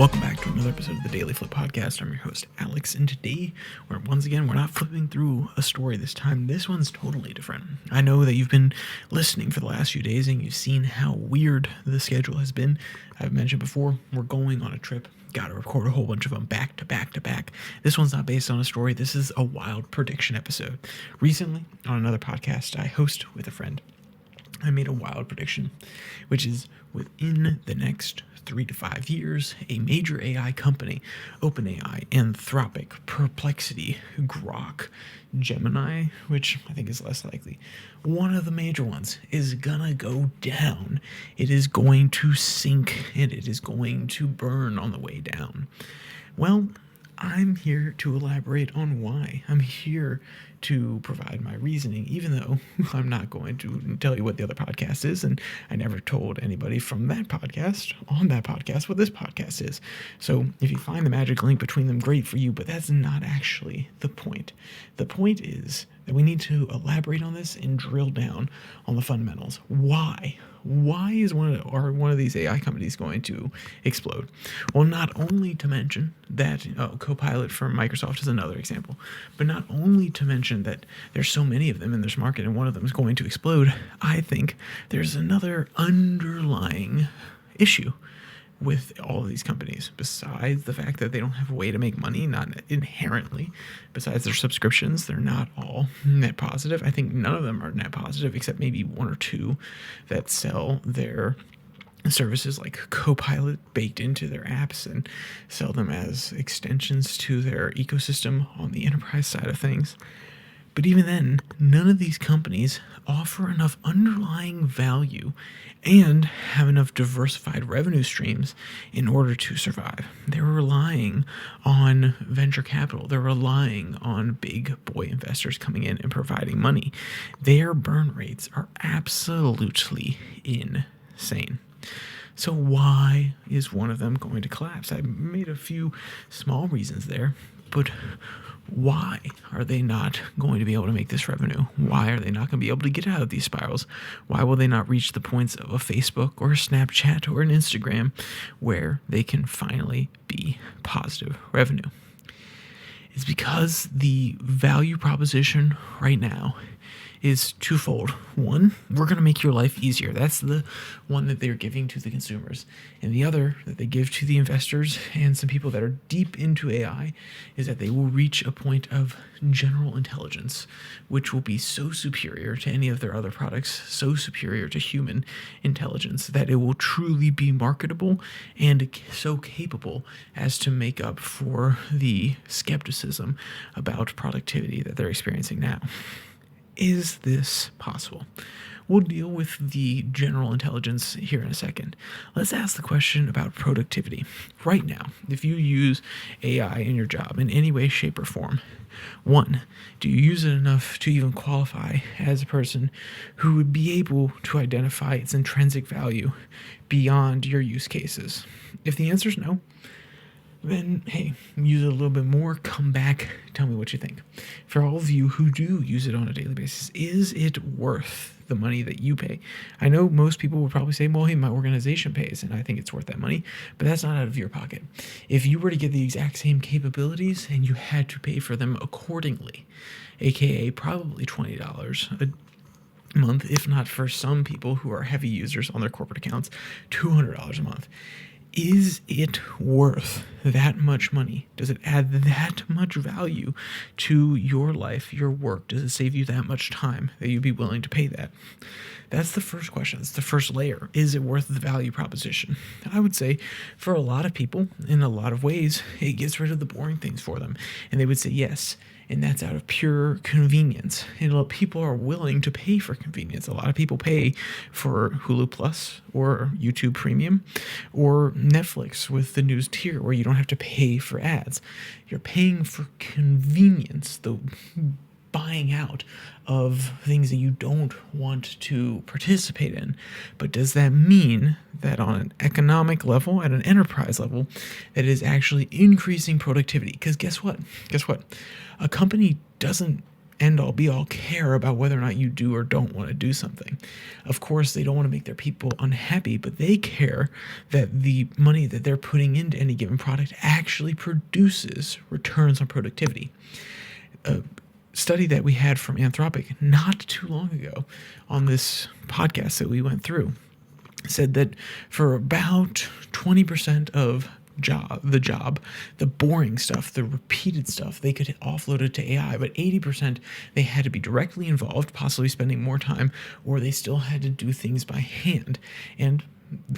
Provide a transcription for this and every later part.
Welcome back to another episode of the DailyFlip podcast. I'm your host, Alex, and today, we're not flipping through a story this time. This one's totally different. I know that you've been listening for the last few days, and you've seen how weird the schedule has been. I've mentioned before, we're going on a trip. Got to record a whole bunch of them back to back to back. This one's not based on a story. This is a wild prediction episode. Recently, on another podcast I host with a friend, I made a wild prediction, which is within the next 3 to 5 years, a major AI company, OpenAI, Anthropic, Perplexity, Grok, Gemini, which I think is less likely, one of the major ones is gonna go down. It is going to sink, and it is going to burn on the way down. Well, I'm here to elaborate on why. I'm here to provide my reasoning, even though I'm not going to tell you what the other podcast is, and I never told anybody from that podcast, on that podcast, what this podcast is. So if you find the magic link between them, great for you, but that's not actually the point. The point is that we need to elaborate on this and drill down on the fundamentals. Why? Why is one of these AI companies going to explode? Well, not only to mention that Copilot from Microsoft is another example, but not only to mention that there's so many of them in this market and one of them is going to explode, I think there's another underlying issue with all of these companies, besides the fact that they don't have a way to make money, not inherently, besides their subscriptions, they're not all net positive. I think none of them are net positive, except maybe one or two that sell their services like Copilot baked into their apps and sell them as extensions to their ecosystem on the enterprise side of things. But even then, none of these companies offer enough underlying value and have enough diversified revenue streams in order to survive. They're relying on venture capital. They're relying on big boy investors coming in and providing money. Their burn rates are absolutely insane. So why is one of them going to collapse? I made a few small reasons there, but why are they not going to be able to make this revenue? Why are they not going to be able to get out of these spirals? Why will they not reach the points of a Facebook or a Snapchat or an Instagram where they can finally be positive revenue? It's because the value proposition right now is twofold. One, we're going to make your life easier. That's the one that they're giving to the consumers. And the other that they give to the investors and some people that are deep into AI is that they will reach a point of general intelligence, which will be so superior to any of their other products, so superior to human intelligence, that it will truly be marketable and so capable as to make up for the skepticism about productivity that they're experiencing now. Is this possible? We'll deal with the general intelligence here in a second. Let's ask the question about productivity. Right now, if you use AI in your job in any way, shape, or form, one, do you use it enough to even qualify as a person who would be able to identify its intrinsic value beyond your use cases? If the answer is no, then, hey, use it a little bit more, come back, tell me what you think. For all of you who do use it on a daily basis, is it worth the money that you pay? I know most people would probably say, well, hey, my organization pays, and I think it's worth that money, but that's not out of your pocket. If you were to get the exact same capabilities and you had to pay for them accordingly, aka probably $20 a month, if not for some people who are heavy users on their corporate accounts, $200 a month. Is it worth that much money? Does it add that much value to your life, your work? Does it save you that much time that you'd be willing to pay that? That's the first question. That's the first layer. Is it worth the value proposition? I would say for a lot of people, in a lot of ways, it gets rid of the boring things for them. And they would say yes. And that's out of pure convenience. And a lot of people are willing to pay for convenience. A lot of people pay for Hulu Plus or YouTube Premium or Netflix with the news tier where you don't have to pay for ads. You're paying for convenience, the buying out of things that you don't want to participate in. But does that mean that on an economic level, at an enterprise level, that it is actually increasing productivity? Because guess what? A company doesn't end-all be-all care about whether or not you do or don't want to do something. Of course, they don't want to make their people unhappy, but they care that the money that they're putting into any given product actually produces returns on productivity. A study that we had from Anthropic not too long ago on this podcast that we went through said that for about 20% of the boring stuff, the repeated stuff, they could offload it to AI, but 80% they had to be directly involved, possibly spending more time, or they still had to do things by hand. And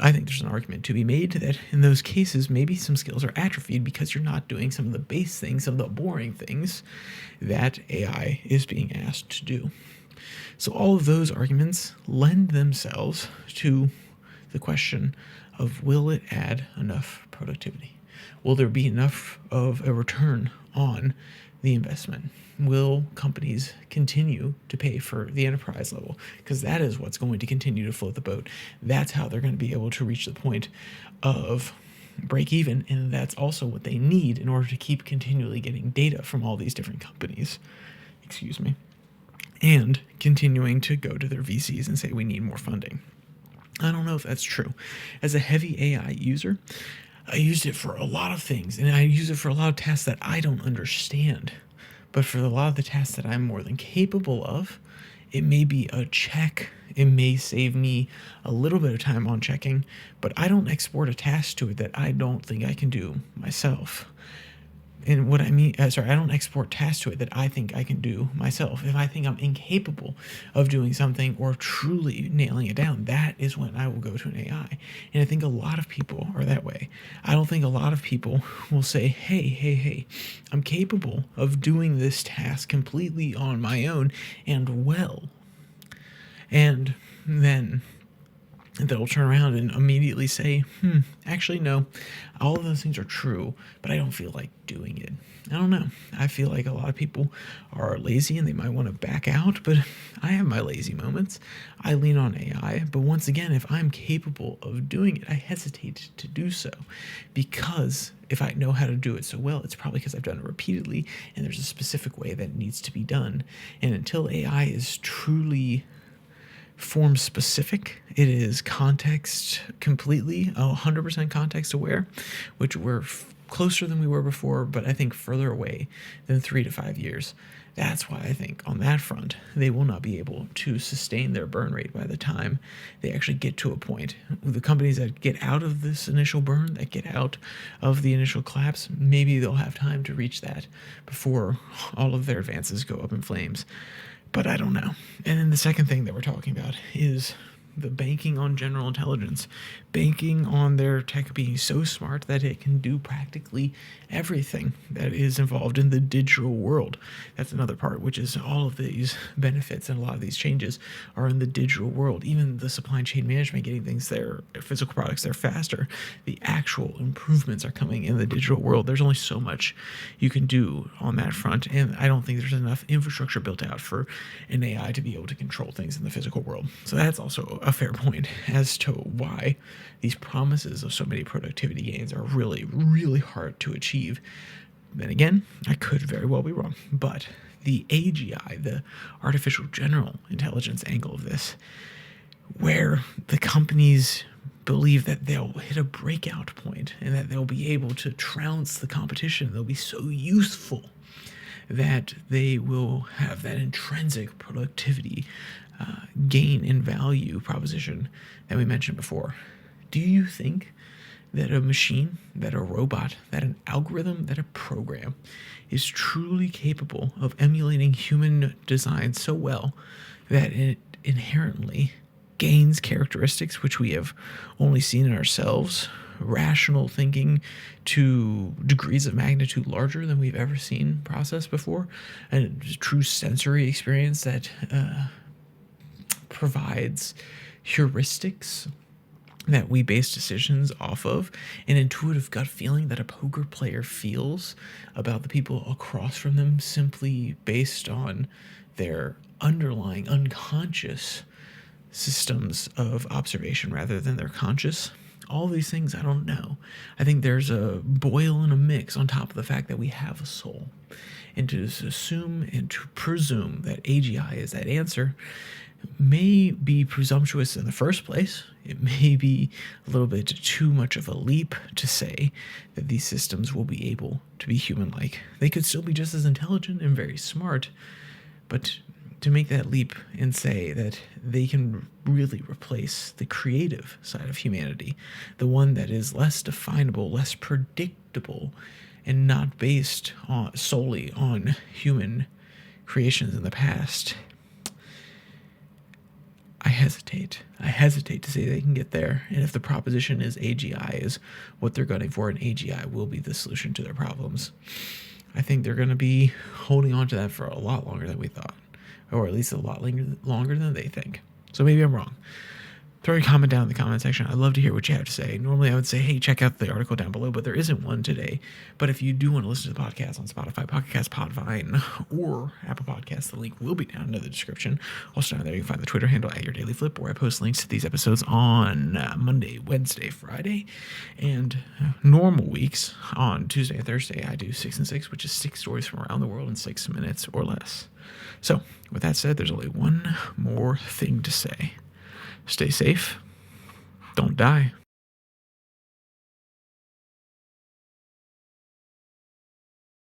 I think there's an argument to be made that in those cases, maybe some skills are atrophied because you're not doing some of the base things, some of the boring things that AI is being asked to do. So all of those arguments lend themselves to the question of, will it add enough productivity? Will there be enough of a return on the investment? Will companies continue to pay for the enterprise level? Because that is what's going to continue to float the boat. That's how they're going to be able to reach the point of break even, and that's also what they need in order to keep continually getting data from all these different companies. And continuing to go to their VCs and say, we need more funding. I don't know if that's true. As a heavy AI user, I used it for a lot of things, and I use it for a lot of tasks that I don't understand. But for a lot of the tasks that I'm more than capable of, it may be a check. It may save me a little bit of time on checking, but I don't export a task to it that I don't think I can do myself. And what I mean, I don't export tasks to it that I think I can do myself. If I think I'm incapable of doing something or truly nailing it down, that is when I will go to an AI. And I think a lot of people are that way. I don't think a lot of people will say, hey, I'm capable of doing this task completely on my own and well. And then they'll turn around and immediately say, actually, no, all of those things are true, but I don't feel like doing it. I don't know. I feel like a lot of people are lazy and they might want to back out, but I have my lazy moments. I lean on AI, but once again, if I'm capable of doing it, I hesitate to do so, because if I know how to do it so well, it's probably because I've done it repeatedly and there's a specific way that it needs to be done. And until AI is truly form specific, it is context completely, 100% context aware, which we're closer than we were before, but I think further away than 3 to 5 years. That's why I think on that front, they will not be able to sustain their burn rate by the time they actually get to a point. The companies that get out of this initial burn, that get out of the initial collapse, maybe they'll have time to reach that before all of their advances go up in flames. But I don't know. And then the second thing that we're talking about is the banking on general intelligence, banking on their tech being so smart that it can do practically everything that is involved in the digital world. That's another part, which is all of these benefits and a lot of these changes are in the digital world. Even the supply chain management, getting things there, physical products there faster, the actual improvements are coming in the digital world. There's only so much you can do on that front, and I don't think there's enough infrastructure built out for an AI to be able to control things in the physical world. So that's also a fair point as to why these promises of so many productivity gains are really, really hard to achieve. Then again, I could very well be wrong, but the AGI, the artificial general intelligence angle of this, where the companies believe that they'll hit a breakout point and that they'll be able to trounce the competition, they'll be so useful that they will have that intrinsic productivity gain in value proposition that we mentioned before. Do you think that a machine, that a robot, that an algorithm, that a program is truly capable of emulating human design so well that it inherently gains characteristics which we have only seen in ourselves, rational thinking to degrees of magnitude larger than we've ever seen processed before, and a true sensory experience that provides heuristics that we base decisions off of, an intuitive gut feeling that a poker player feels about the people across from them simply based on their underlying unconscious systems of observation rather than their conscious? All these things, I don't know. I think there's a boil and a mix on top of the fact that we have a soul. And to assume and to presume that AGI is that answer may be presumptuous in the first place. It may be a little bit too much of a leap to say that these systems will be able to be human-like. They could still be just as intelligent and very smart, but to make that leap and say that they can really replace the creative side of humanity, the one that is less definable, less predictable, and not based solely on human creations in the past, I hesitate. I hesitate to say they can get there. And if the proposition is AGI is what they're gunning for, and AGI will be the solution to their problems, I think they're going to be holding on to that for a lot longer than we thought, or at least a lot longer than they think. So maybe I'm wrong. Throw a comment down in the comment section. I'd love to hear what you have to say. Normally I would say, hey, check out the article down below, but there isn't one today. But if you do want to listen to the podcast on Spotify, Podcast, Podvine, or Apple Podcasts, the link will be down in the description. Also down there you can find the Twitter handle at @YourDailyFlip, where I post links to these episodes on Monday, Wednesday, Friday, and normal weeks on Tuesday and Thursday. I do 6 and 6, which is 6 stories from around the world in 6 minutes or less. So with that said, there's only one more thing to say. Stay safe. Don't die.